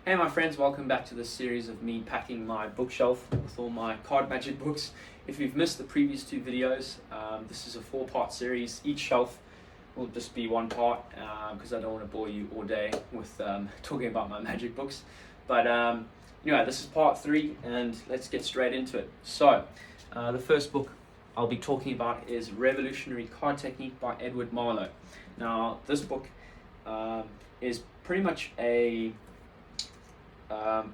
Hey my friends, welcome back to this series of me packing my bookshelf with all my card magic books. If you've missed the previous two videos, this is a 4-part series. Each shelf will just be one part because I don't want to bore you all day with talking about my magic books. But anyway, this is part 3 and let's get straight into it. So, the first book I'll be talking about is Revolutionary Card Technique by Edward Marlowe. Now, this book is pretty much a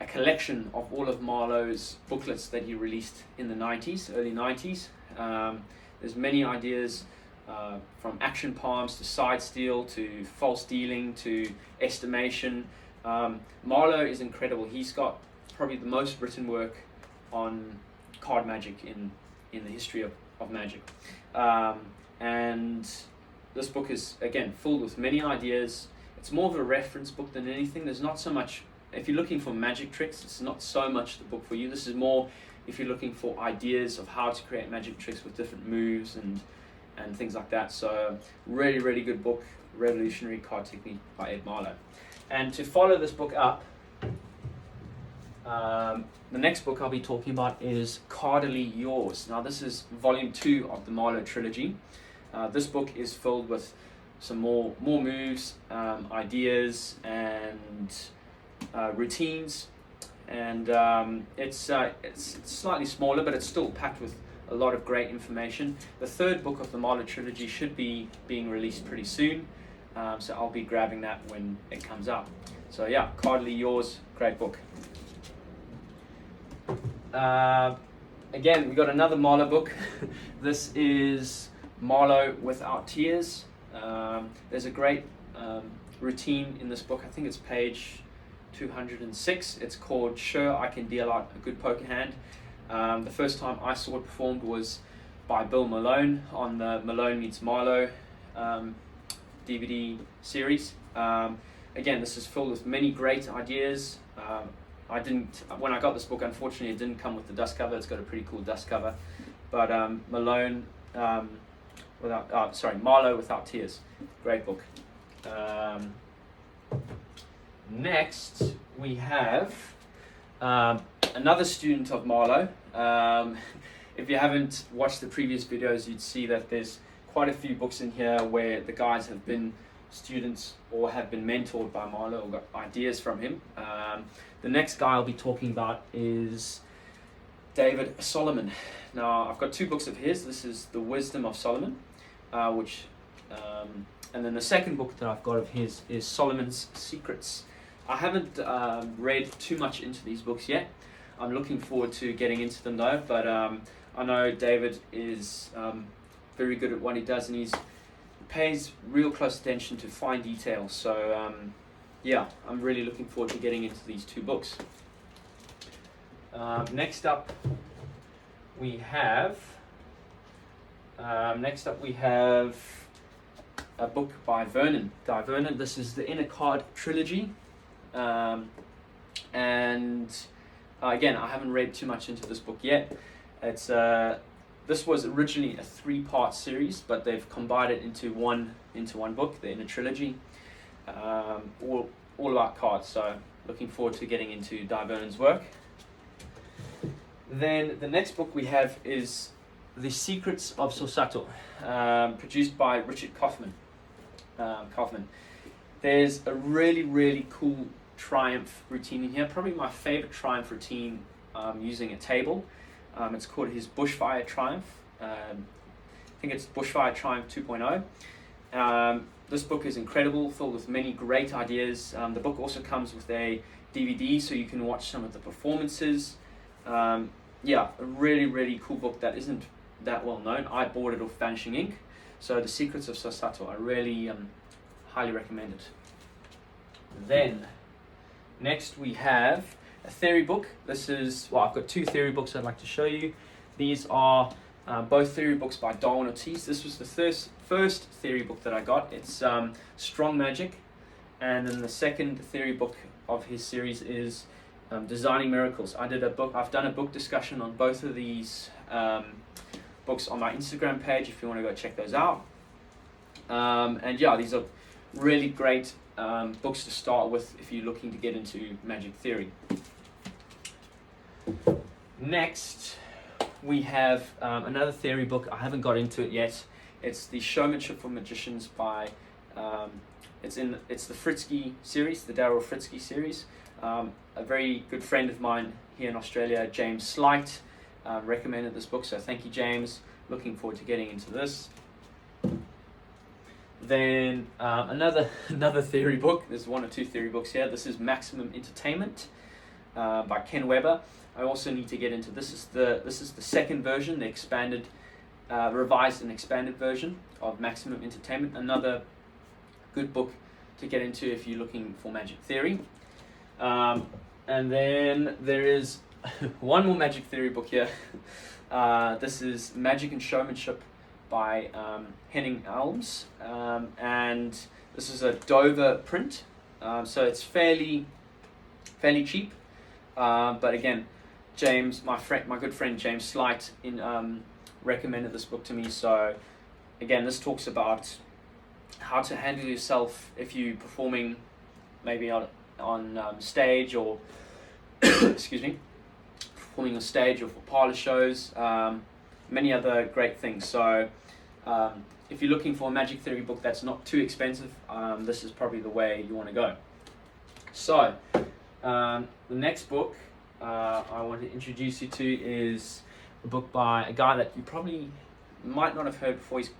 collection of all of Marlowe's booklets that he released in the early 90s. There's many ideas from action palms to side steal to false dealing to estimation. Marlowe is incredible. He's got probably the most written work on card magic in the history of magic. And this book is, again, filled with many ideas. It's more of a reference book than anything. There's not so much, if you're looking for magic tricks, it's not so much the book for you. This is more if you're looking for ideas of how to create magic tricks with different moves and things like that. So really, really good book, Revolutionary Card Technique by Ed Marlowe. And to follow this book up, the next book I'll be talking about is Cardily Yours. Now this is volume 2 of the Marlowe trilogy. This book is filled with some more moves, ideas, and routines, and it's slightly smaller, but it's still packed with a lot of great information. The third book of the Marlowe trilogy should be being released pretty soon, so I'll be grabbing that when it comes out. So yeah, Cardily Yours, great book. Again, we got another Marlowe book. This is Marlowe Without Tears. There's a great routine in this book. I think it's page 206. It's called Sure I Can Deal Out a Good Poker Hand. The first time I saw it performed was by Bill Malone on the Malone Meets Marlowe DVD series. Again, this is filled with many great ideas. When I got this book, unfortunately it didn't come with the dust cover. It's got a pretty cool dust cover, but Marlowe Without Tears, great book. Next, we have another student of Marlowe. If you haven't watched the previous videos, you'd see that there's quite a few books in here where the guys have been students or have been mentored by Marlowe or got ideas from him. The next guy I'll be talking about is David Solomon. Now, I've got 2 books of his. This is The Wisdom of Solomon, and then the second book that I've got of his is Solomon's Secrets. I haven't read too much into these books yet. I'm looking forward to getting into them though, but I know David is very good at what he does, and he pays real close attention to fine detail. So yeah, I'm really looking forward to getting into these 2 books. Next up we have a book by Vernon. Guy Vernon. This is the Inner Card trilogy, and again, I haven't read too much into this book yet. It's this was originally a 3-part series, but they've combined it into one book, the Inner Trilogy, all about cards. So looking forward to getting into Guy Vernon's work. Then the next book we have is The Secrets of Sosato, produced by Richard Kaufman. There's a really, really cool triumph routine in here. Probably my favorite triumph routine using a table. It's called his Bushfire Triumph. I think it's Bushfire Triumph 2.0. This book is incredible, filled with many great ideas. The book also comes with a DVD, so you can watch some of the performances. Yeah, a really, really cool book that isn't that well known. I bought it off Vanishing Inc. So The Secrets of Sosato, I really highly recommend it. Then next we have a theory book. This is, well, I've got 2 theory books I'd like to show you. These are both theory books by Darwin Ortiz. This was the first theory book that I got. It's Strong Magic, and then the second theory book of his series is Designing Miracles. I've done a book discussion on both of these books on my Instagram page if you want to go check those out. And yeah, these are really great books to start with if you're looking to get into magic theory. Next, we have another theory book. I haven't got into it yet. It's The Showmanship for Magicians by, it's the Fritzky series, the Daryl Fritzky series. A very good friend of mine here in Australia, James Slight, recommended this book, so thank you, James. Looking forward to getting into this. Then another theory book. There's one or two theory books here. This is Maximum Entertainment by Ken Weber. I also need to get into this. This is the second version, the expanded, revised and expanded version of Maximum Entertainment. Another good book to get into if you're looking for magic theory. And then there is one more magic theory book here. This is Magic and Showmanship by Henning Elms, and this is a Dover print, so it's fairly cheap. But again, James, my good friend James Slight, recommended this book to me. So again, this talks about how to handle yourself if you're performing maybe on stage, or excuse me, performing on stage or for parlor shows, many other great things. So if you're looking for a magic theory book that's not too expensive, this is probably the way you want to go. So the next book I want to introduce you to is a book by a guy that you probably might not have heard before. He's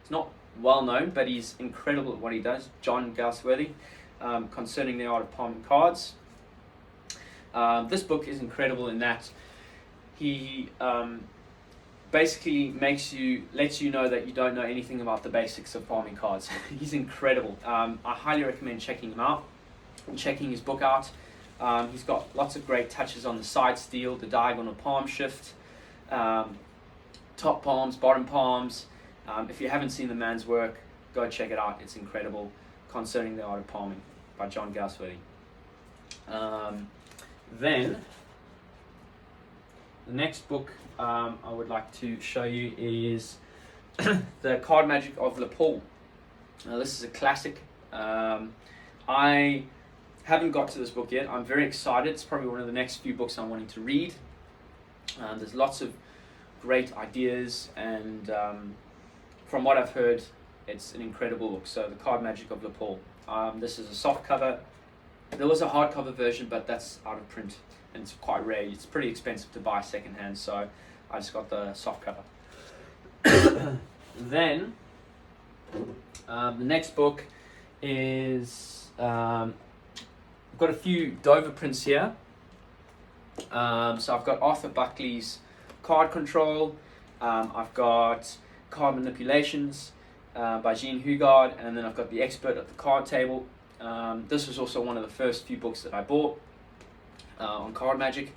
not well known, but he's incredible at what he does, John Galsworthy, concerning the art of palming cards. This book is incredible in that he basically lets you know that you don't know anything about the basics of palming cards. He's incredible. I highly recommend checking him out and checking his book out. He's got lots of great touches on the side steal, the diagonal palm shift, top palms, bottom palms. If you haven't seen the man's work, go check it out. It's incredible. Concerning the Art of Palming by John Galsworthy. Then the next book I would like to show you is The Card Magic of Lepore. Now, this is a classic. I haven't got to this book yet. I'm very excited. It's probably one of the next few books I'm wanting to read. There's lots of great ideas, and from what I've heard, it's an incredible book. So The Card Magic of Lepore. This is a soft cover. There was a hardcover version, but that's out of print and it's quite rare. It's pretty expensive to buy secondhand, so I just got the soft cover. Then the next book is I've got a few Dover prints here. So I've got Arthur Buckley's Card Control. I've got Card Manipulations by Jean Hugard, and then I've got The Expert at the Card Table. This was also one of the first few books that I bought on card magic.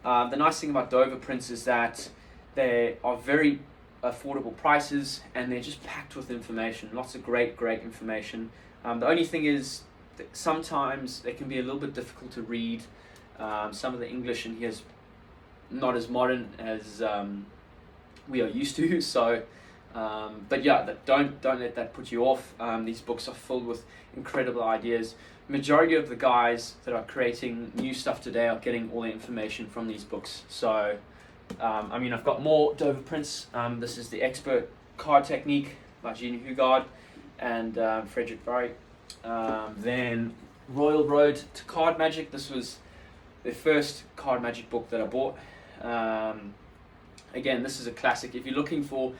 The nice thing about Dover prints is that they are very affordable prices, and they're just packed with information, lots of great information. The only thing is that sometimes they can be a little bit difficult to read. Some of the English in here is not as modern as we are used to, so but yeah, don't let that put you off. These books are filled with incredible ideas. Majority of the guys that are creating new stuff today are getting all the information from these books. So I mean, I've got more Dover prints. This is The Expert Card Technique by Jean Hugard and Frederick Barry. Then Royal Road to Card Magic. This was the first card magic book that I bought. Again, this is a classic. If you're looking for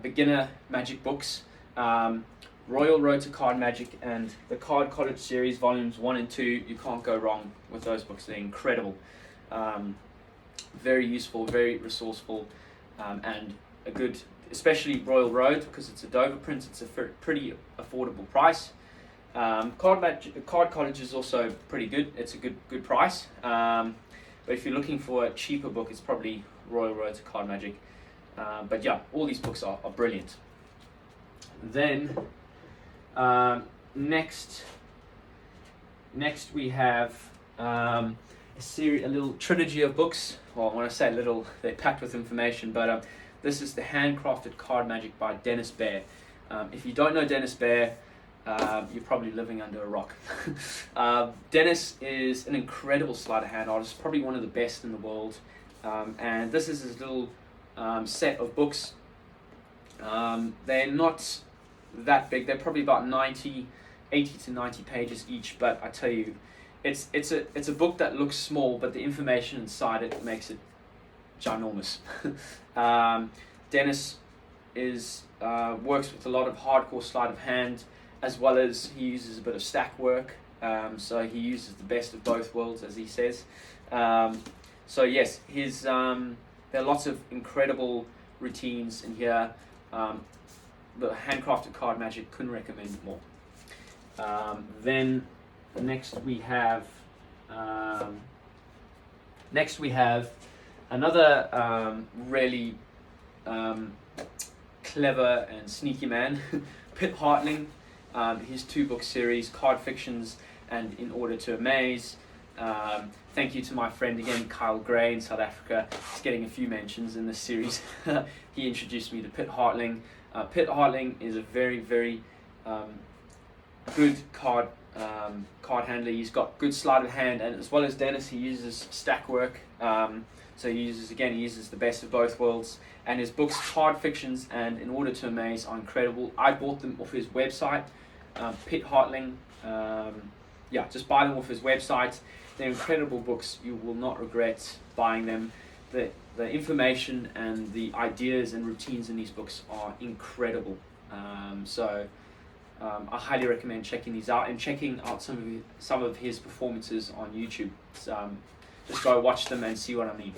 beginner magic books, Royal Road to Card Magic and the Card College series volumes 1 and 2, you can't go wrong with those books. They're incredible. Very useful, very resourceful, and a good, especially Royal Road, because it's a Dover print. It's a pretty affordable price. Card College is also pretty good. It's a good price. But if you're looking for a cheaper book, it's probably Royal Road to Card Magic. But yeah, all these books are brilliant. Then next we have a little trilogy of books. Well, when I say little, they're packed with information, but this is the Handcrafted Card Magic by Dennis Bear. If you don't know Dennis Bear, you're probably living under a rock. Dennis is an incredible sleight of hand artist, probably one of the best in the world. And this is his little set of books. They're not that big. They're probably about 80 to 90 pages each. But I tell you, it's a book that looks small, but the information inside it makes it ginormous. Dennis works with a lot of hardcore sleight of hand, as well as he uses a bit of stack work. So he uses the best of both worlds, as he says. So yes, there are lots of incredible routines in here. The Handcrafted Card Magic, couldn't recommend it more. Then next we have another really clever and sneaky man, Pitt Hartling. His 2-book series, Card Fictions and In Order to Amaze. Thank you to my friend again, Kyle Gray in South Africa. He's getting a few mentions in this series. He introduced me to Pitt Hartling. Pitt Hartling is a very, very good card handler. He's got good sleight of hand, and as well as Dennis, he uses stack work. So he uses the best of both worlds. And his books, Card Fictions and In Order to Amaze, are incredible. I bought them off his website, Pitt Hartling. Just buy them off his website. They're incredible books. You will not regret buying them. The information and the ideas and routines in these books are incredible. I highly recommend checking these out and checking out some of his performances on YouTube. Just go watch them and see what I mean.